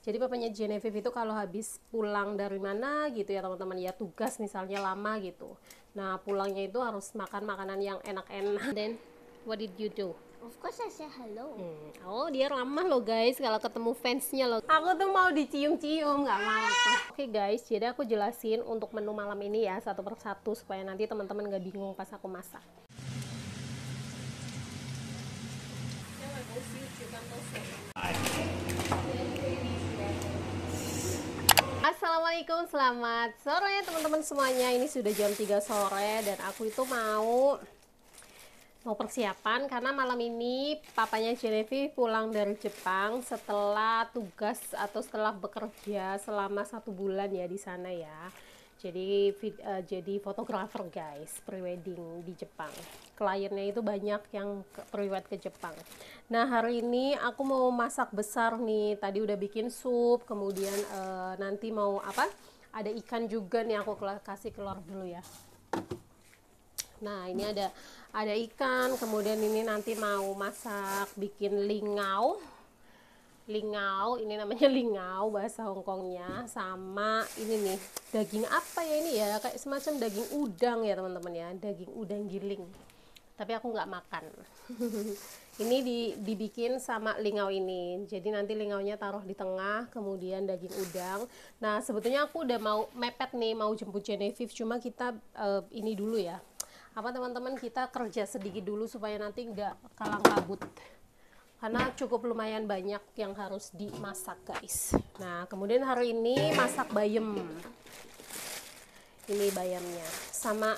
Jadi papanya Genevieve itu kalau habis pulang dari mana gitu ya teman-teman, ya tugas misalnya lama gitu. Nah pulangnya itu harus makan makanan yang enak-enak. Then what did you do? Of course I say hello. Oh dia ramah loh guys kalau ketemu fansnya loh. Aku tuh mau dicium-cium nggak mau. Oke guys, jadi aku jelasin untuk menu malam ini ya satu persatu supaya nanti teman-teman nggak bingung pas aku masak. Assalamualaikum, selamat sore teman-teman semuanya. Ini sudah jam 3 sore dan aku itu mau persiapan karena malam ini papanya Genevieve pulang dari Jepang setelah tugas atau setelah bekerja selama 1 bulan ya di sana ya. Jadi fotografer guys, prewedding di Jepang. Kliennya itu banyak yang prewed ke Jepang. Nah hari ini aku mau masak besar nih. Tadi udah bikin sup, kemudian nanti mau apa? Ada ikan juga nih, aku kasih keluar dulu ya. Nah ini ada ikan, kemudian ini nanti mau masak bikin lingau, ini namanya lingau bahasa Hongkongnya, sama ini nih daging apa ya ini ya, kayak semacam daging udang ya teman-teman ya, daging udang giling, tapi aku nggak makan. Ini dibikin sama lingau ini, jadi nanti lingaunya taruh di tengah, kemudian daging udang. Nah sebetulnya aku udah mau mepet nih, mau jemput Genevieve, cuma kita ini dulu ya, apa teman-teman, kita kerja sedikit dulu supaya nanti nggak kalang kabut karena cukup lumayan banyak yang harus dimasak guys. Nah kemudian hari ini masak bayam, ini bayamnya sama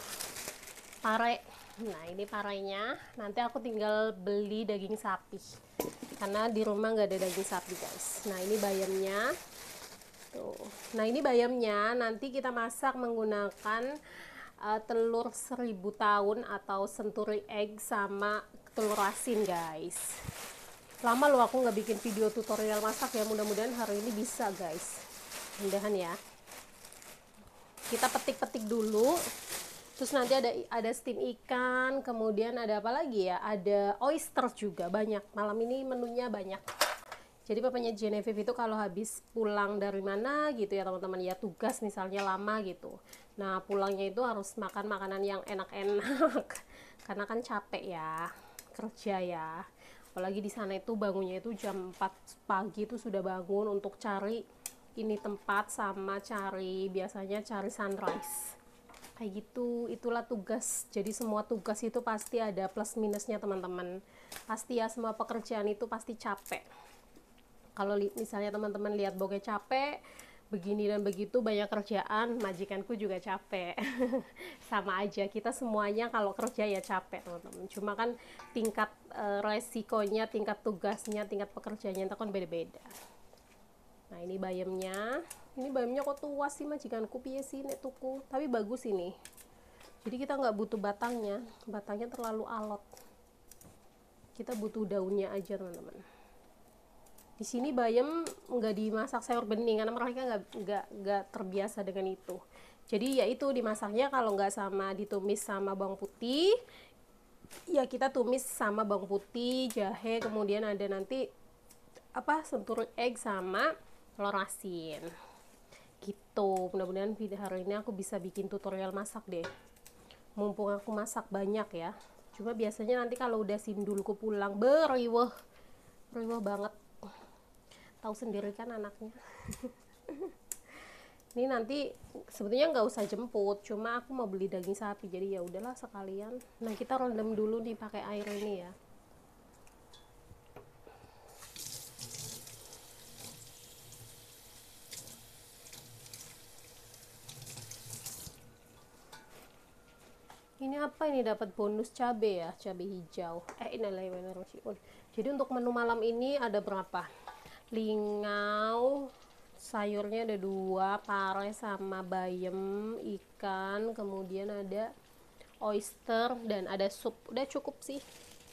pare. Nah ini parenya, nanti aku tinggal beli daging sapi karena di rumah nggak ada daging sapi guys. Nah ini bayamnya tuh. Nah ini bayamnya nanti kita masak menggunakan telur 1000 tahun atau century egg sama telur asin guys. Lama loh aku nggak bikin video tutorial masak ya, mudah-mudahan hari ini bisa guys, mudahan ya. Kita petik-petik dulu, terus nanti ada steam ikan, kemudian ada apa lagi ya, ada oyster juga banyak. Malam ini menunya banyak. Jadi papanya Genevieve itu kalau habis pulang dari mana gitu ya teman-teman, ya tugas misalnya lama gitu. Nah pulangnya itu harus makan makanan yang enak-enak karena kan capek ya kerja ya. Apalagi di sana itu bangunnya itu jam 4 pagi itu sudah bangun untuk cari ini tempat sama biasanya cari sunrise. Kayak gitu, itulah tugas. Jadi semua tugas itu pasti ada plus minusnya teman-teman. Pasti ya, semua pekerjaan itu pasti capek. Kalau misalnya teman-teman lihat Boge capek begini dan begitu banyak kerjaan, majikanku juga capek. Sama aja, kita semuanya kalau kerja ya capek teman-teman, cuma kan tingkat resikonya, tingkat tugasnya, tingkat pekerjaannya itu kan beda-beda. Nah ini bayamnya kok tuas sih majikanku, piye sih nek tuku, tapi bagus ini. Jadi kita nggak butuh batangnya terlalu alot, kita butuh daunnya aja teman-teman. Di sini bayam nggak dimasak sayur bening karena mereka nggak terbiasa dengan itu. Jadi ya itu dimasaknya kalau nggak sama ditumis sama bawang putih, ya kita tumis sama bawang putih, jahe, kemudian ada nanti apa century egg sama telur asin. Gitu. Mudah-mudahan video hari ini aku bisa bikin tutorial masak deh. Mumpung aku masak banyak ya. Cuma biasanya nanti kalau udah sindulku pulang beriweh banget. Tahu sendiri kan anaknya. Ini nanti sebetulnya nggak usah jemput, cuma aku mau beli daging sapi, jadi ya udahlah sekalian. Nah kita rendam dulu nih pakai air ini ya. Ini apa ini, dapat bonus cabai ya, cabai hijau. Jadi untuk menu malam ini ada berapa? Lingau, sayurnya ada 2, pare sama bayam, ikan, kemudian ada oyster dan ada sup. Udah cukup sih.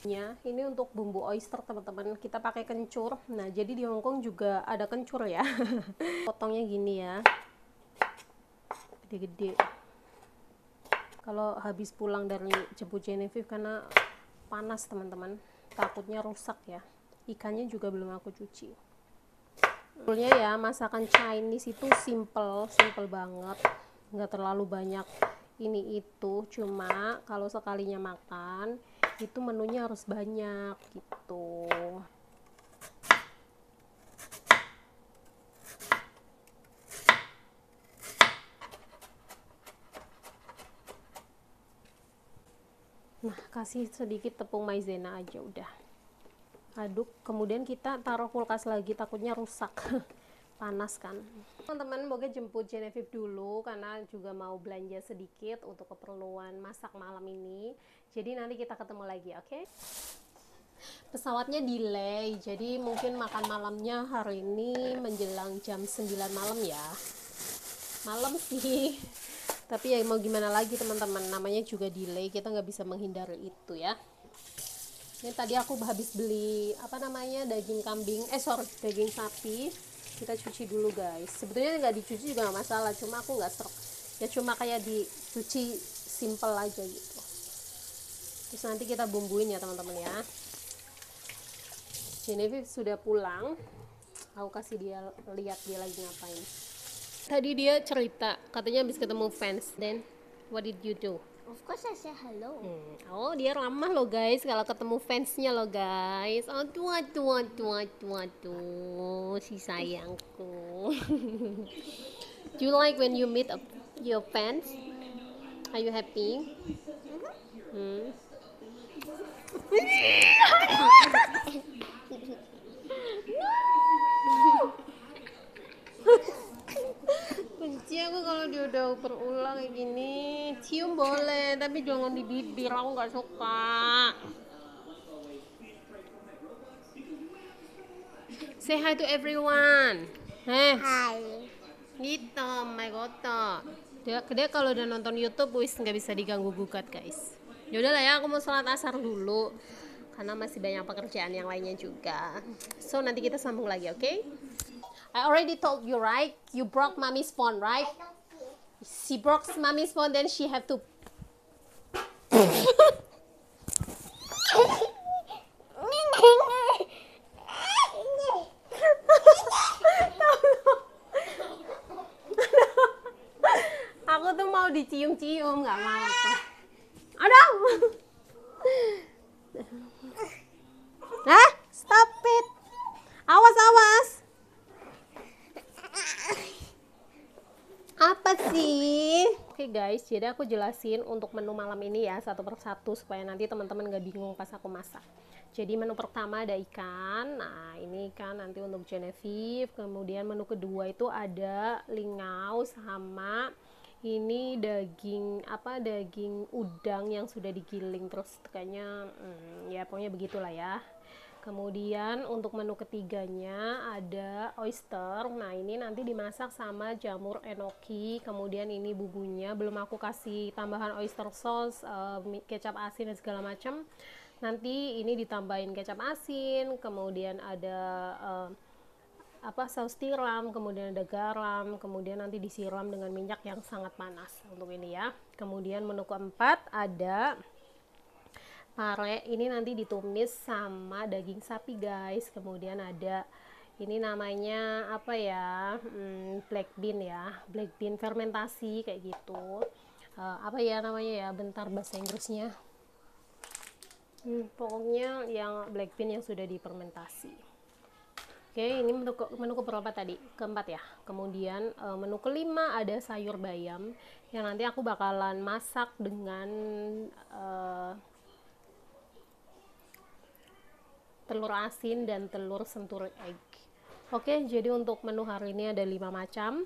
Ini untuk bumbu oyster teman-teman, kita pakai kencur. Nah jadi di Hongkong juga ada kencur ya. Potongnya gini ya, gede-gede. Kalau habis pulang dari jemput Genevieve karena panas teman-teman, takutnya rusak ya. Ikannya juga belum aku cuci. Sebetulnya ya masakan Chinese itu simple banget, nggak terlalu banyak ini itu, cuma kalau sekalinya makan itu menunya harus banyak gitu. Nah, kasih sedikit tepung maizena aja udah. Aduk, kemudian kita taruh kulkas lagi, takutnya rusak. Panas kan. Teman-teman, Boga jemput Genevieve dulu karena juga mau belanja sedikit untuk keperluan masak malam ini. Jadi nanti kita ketemu lagi, oke? Pesawatnya delay, jadi mungkin makan malamnya hari ini menjelang jam 9 malam ya. Malam sih. Tapi ya mau gimana lagi teman-teman, namanya juga delay, kita nggak bisa menghindari itu ya. Ini tadi aku habis beli apa namanya daging kambing, daging sapi. Kita cuci dulu guys. Sebetulnya nggak dicuci juga nggak masalah, cuma aku nggak serok. Ya cuma kayak dicuci simple aja gitu. Terus nanti kita bumbuin ya teman-teman ya. Genevieve sudah pulang. Aku kasih dia lihat dia lagi ngapain. Tadi dia cerita katanya habis ketemu fans. Then what did you do? Of course I say hello. Oh dia ramah loh guys kalau ketemu fansnya loh guys. Oh tuh si sayangku. Do you like when you meet your fans? Are you happy? Benci aku kalau dia udah berulang kayak gini. Cium boleh tapi jangan di bibir, aku nggak suka. Say hi to everyone. Hi. Gitu, my god. Dia kalau udah nonton YouTube wis nggak bisa diganggu gugat guys. Ya udahlah ya, aku mau sholat asar dulu karena masih banyak pekerjaan yang lainnya juga. So nanti kita sambung lagi, oke? I already told you right, you broke mommy's phone, right? She broke mommy's phone, then she have to. Aku tuh mau dicium-cium, nggak mau. Aduh. Stop it. Awas, awas. Apa sih? Oke guys, jadi aku jelasin untuk menu malam ini ya satu persatu supaya nanti teman-teman gak bingung pas aku masak. Jadi menu pertama ada ikan. Nah, ini ikan nanti untuk Genevieve. Kemudian menu kedua itu ada lingau sama ini daging daging udang yang sudah digiling terus kayaknya ya pokoknya begitulah ya. Kemudian untuk menu ketiganya ada oyster. Nah ini nanti dimasak sama jamur enoki. Kemudian ini bumbunya belum aku kasih tambahan oyster sauce, kecap asin dan segala macam. Nanti ini ditambahin kecap asin. Kemudian ada saus tiram, kemudian ada garam, kemudian nanti disiram dengan minyak yang sangat panas untuk ini ya. Kemudian menu keempat ada pare, ini nanti ditumis sama daging sapi guys. Kemudian ada ini namanya apa ya, black bean ya, black bean fermentasi kayak gitu. Apa ya namanya ya, bentar bahasa Inggrisnya. Pokoknya yang black bean yang sudah difermentasi. Oke, ini menu keberapa tadi? Keempat ya. Kemudian menu kelima ada sayur bayam yang nanti aku bakalan masak dengan telur asin dan telur sentur egg. Oke, jadi untuk menu hari ini ada 5 macam.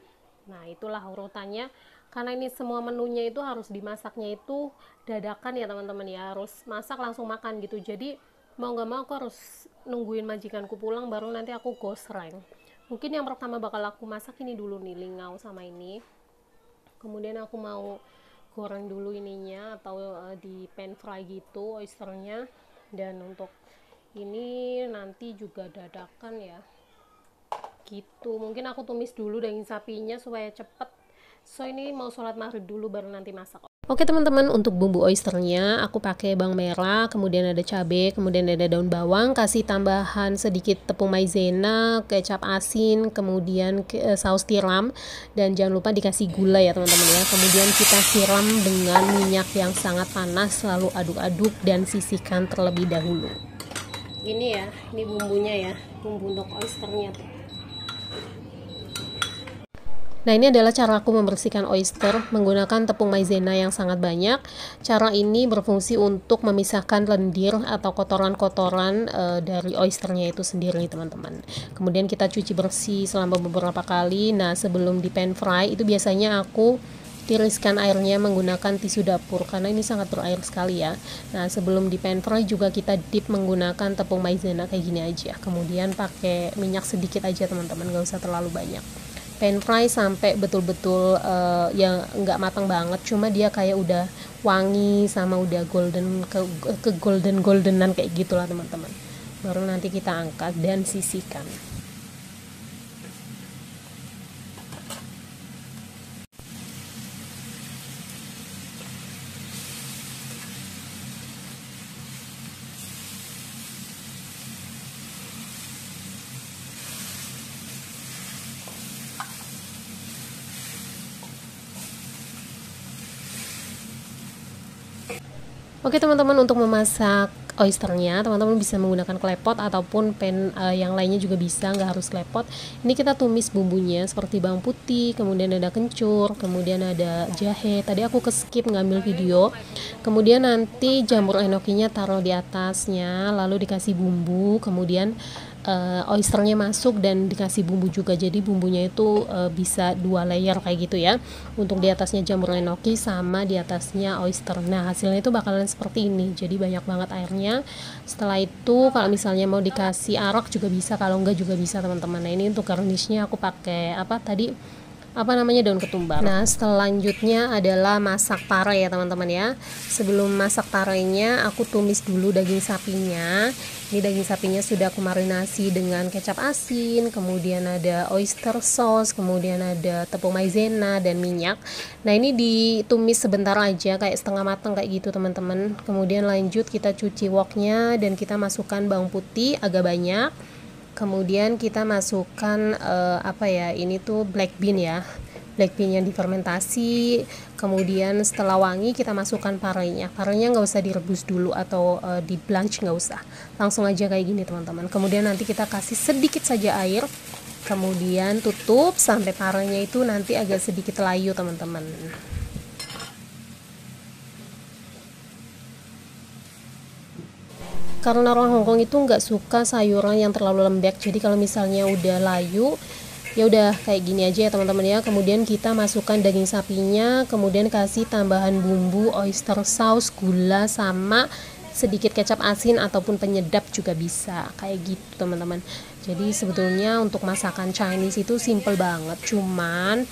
Nah, itulah urutannya. Karena ini semua menunya itu harus dimasaknya itu dadakan ya teman-teman ya. Harus masak langsung makan gitu. Jadi mau nggak mau aku harus nungguin majikanku pulang baru nanti aku gosreng. Mungkin yang pertama bakal aku masak ini dulu nih, lingau sama ini. Kemudian aku mau goreng dulu ininya atau di pan fry gitu oysternya. Dan untuk ini nanti juga dadakan ya gitu. Mungkin aku tumis dulu daging sapinya supaya cepet. So ini mau sholat maghrib dulu baru nanti masak. Oke teman-teman, untuk bumbu oysternya aku pakai bawang merah, kemudian ada cabai, kemudian ada daun bawang, kasih tambahan sedikit tepung maizena, kecap asin, kemudian saus tiram, dan jangan lupa dikasih gula ya teman-teman ya. Kemudian kita siram dengan minyak yang sangat panas, lalu aduk-aduk dan sisihkan terlebih dahulu. Ini ya, ini bumbunya ya, bumbu untuk oysternya tuh. Nah, ini adalah cara aku membersihkan oyster menggunakan tepung maizena yang sangat banyak. Cara ini berfungsi untuk memisahkan lendir atau kotoran-kotoran dari oysternya itu sendiri, teman-teman. Kemudian kita cuci bersih selama beberapa kali. Nah, sebelum di pan fry itu biasanya aku tiriskan airnya menggunakan tisu dapur karena ini sangat berair sekali ya. Nah, sebelum di pan fry juga kita dip menggunakan tepung maizena kayak gini aja. Kemudian pakai minyak sedikit aja teman-teman, gak usah terlalu banyak. Pan fry sampai betul-betul yang nggak matang banget, cuma dia kayak udah wangi sama udah golden ke goldenan kayak gitulah teman-teman. Baru nanti kita angkat dan sisihkan. Oke teman-teman, untuk memasak oysternya teman-teman bisa menggunakan klepot ataupun pan yang lainnya juga bisa, nggak harus klepot. Ini kita tumis bumbunya seperti bawang putih, kemudian ada kencur, kemudian ada jahe. Tadi aku skip ngambil video. Kemudian nanti jamur enokinya taruh di atasnya, lalu dikasih bumbu, kemudian oysternya masuk dan dikasih bumbu juga, jadi bumbunya itu bisa 2 layer kayak gitu ya, untuk di atasnya jamur enoki sama di atasnya oyster. Nah, hasilnya itu bakalan seperti ini, jadi banyak banget airnya. Setelah itu kalau misalnya mau dikasih arak juga bisa, kalau enggak juga bisa teman-teman. Nah, ini untuk garnishnya aku pakai daun ketumbar. Nah, selanjutnya adalah masak pare ya teman-teman ya. Sebelum masak parenya aku tumis dulu daging sapinya. Ini daging sapinya sudah aku marinasi dengan kecap asin, kemudian ada oyster sauce, kemudian ada tepung maizena dan minyak. Nah, ini ditumis sebentar aja kayak setengah matang kayak gitu teman-teman. Kemudian lanjut kita cuci woknya dan kita masukkan bawang putih agak banyak. Kemudian kita masukkan ini tuh black bean ya, black bean yang difermentasi. Kemudian setelah wangi kita masukkan parenya nggak usah direbus dulu atau di blanch, nggak usah, langsung aja kayak gini teman-teman. Kemudian nanti kita kasih sedikit saja air, kemudian tutup sampai parenya itu nanti agak sedikit layu teman-teman. Karena orang Hongkong itu nggak suka sayuran yang terlalu lembek, jadi kalau misalnya udah layu ya udah kayak gini aja ya teman-teman ya. Kemudian kita masukkan daging sapinya, kemudian kasih tambahan bumbu oyster sauce, gula, sama sedikit kecap asin ataupun penyedap juga bisa kayak gitu teman-teman. Jadi sebetulnya untuk masakan Chinese itu simple banget, cuman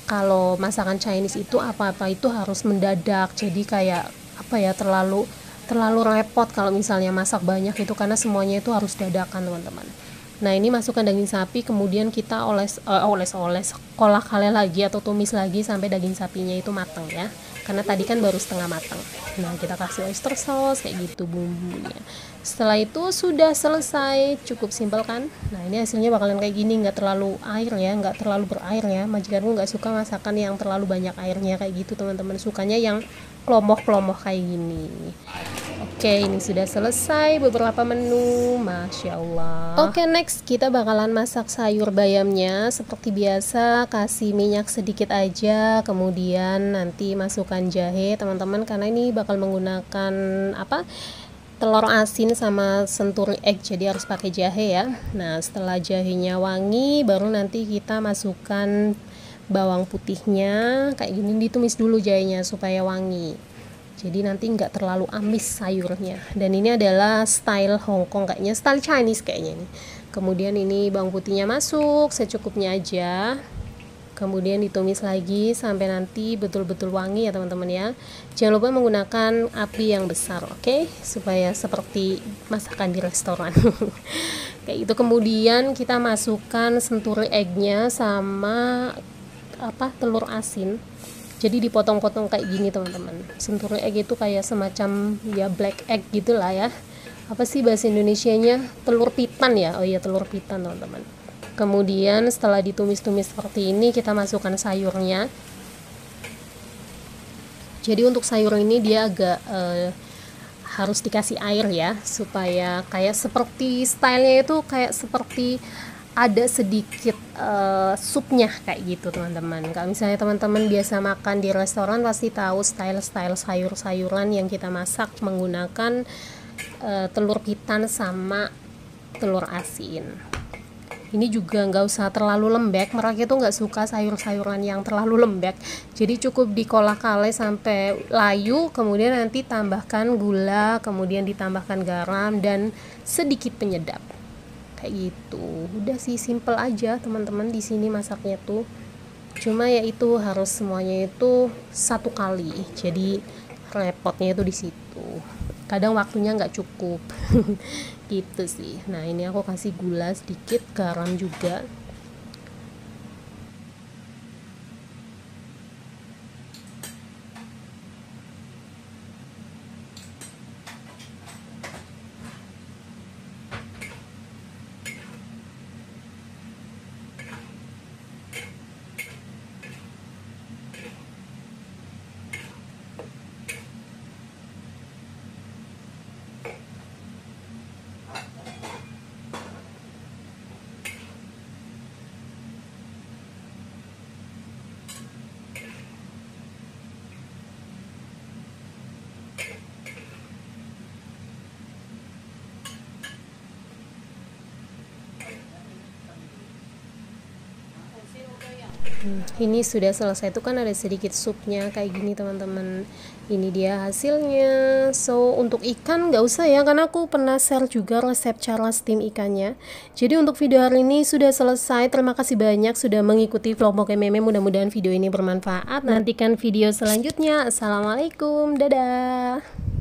kalau masakan Chinese itu apa-apa itu harus mendadak, jadi kayak terlalu repot kalau misalnya masak banyak itu, karena semuanya itu harus dadakan teman-teman. Nah, ini masukkan daging sapi, kemudian kita kolak-kale lagi atau tumis lagi sampai daging sapinya itu matang ya, karena tadi kan baru setengah matang. Nah, kita kasih oyster sauce kayak gitu bumbunya. Setelah itu sudah selesai, cukup simpel kan. Nah, ini hasilnya bakalan kayak gini, nggak terlalu air ya, nggak terlalu berair ya. Majikanku nggak suka masakan yang terlalu banyak airnya kayak gitu teman-teman, sukanya yang klomoh-klomoh kayak gini. Oke, ini sudah selesai beberapa menu, Masya Allah. Oke, next kita bakalan masak sayur bayamnya. Seperti biasa, kasih minyak sedikit aja, kemudian nanti masukkan jahe teman-teman, karena ini bakal menggunakan telur asin sama senturi egg, jadi harus pakai jahe ya. Nah, setelah jahenya wangi, baru nanti kita masukkan bawang putihnya kayak gini, ditumis dulu jahenya supaya wangi, jadi nanti nggak terlalu amis sayurnya. Dan ini adalah style Hongkong, kayaknya style Chinese kayaknya nih. Kemudian ini bawang putihnya masuk secukupnya aja, kemudian ditumis lagi sampai nanti betul-betul wangi ya teman-teman ya. Jangan lupa menggunakan api yang besar, oke? Supaya seperti masakan di restoran. Kayak itu. Kemudian kita masukkan senturi egg-nya sama telur asin. Jadi dipotong-potong kayak gini teman-teman. Senturi egg itu kayak semacam ya black egg gitulah ya. Apa sih bahasa Indonesianya? Telur pitan ya. Oh iya, telur pitan teman-teman. Kemudian setelah ditumis-tumis seperti ini, kita masukkan sayurnya. Jadi untuk sayur ini dia agak harus dikasih air ya, supaya kayak seperti stylenya itu kayak seperti ada sedikit supnya kayak gitu teman-teman. Kalau misalnya teman-teman biasa makan di restoran pasti tahu style-style sayur-sayuran yang kita masak menggunakan telur pitan sama telur asin. Ini juga nggak usah terlalu lembek, mereka itu nggak suka sayur-sayuran yang terlalu lembek, jadi cukup dikolah-kalah sampai layu, kemudian nanti tambahkan gula, kemudian ditambahkan garam dan sedikit penyedap kayak gitu. Udah sih, simple aja teman-teman di sini masaknya tuh. Cuma ya itu harus semuanya itu satu kali, jadi repotnya itu di situ, kadang waktunya nggak cukup. Gitu sih. Nah ini aku kasih gula sedikit, garam juga. Ini sudah selesai, itu kan ada sedikit supnya kayak gini teman-teman. Ini dia hasilnya. So untuk ikan nggak usah ya, karena aku pernah share juga resep cara steam ikannya. Jadi untuk video hari ini sudah selesai. Terima kasih banyak sudah mengikuti vlog Moke Meme. Mudah-mudahan video ini bermanfaat. Nantikan video selanjutnya. Assalamualaikum, dadah.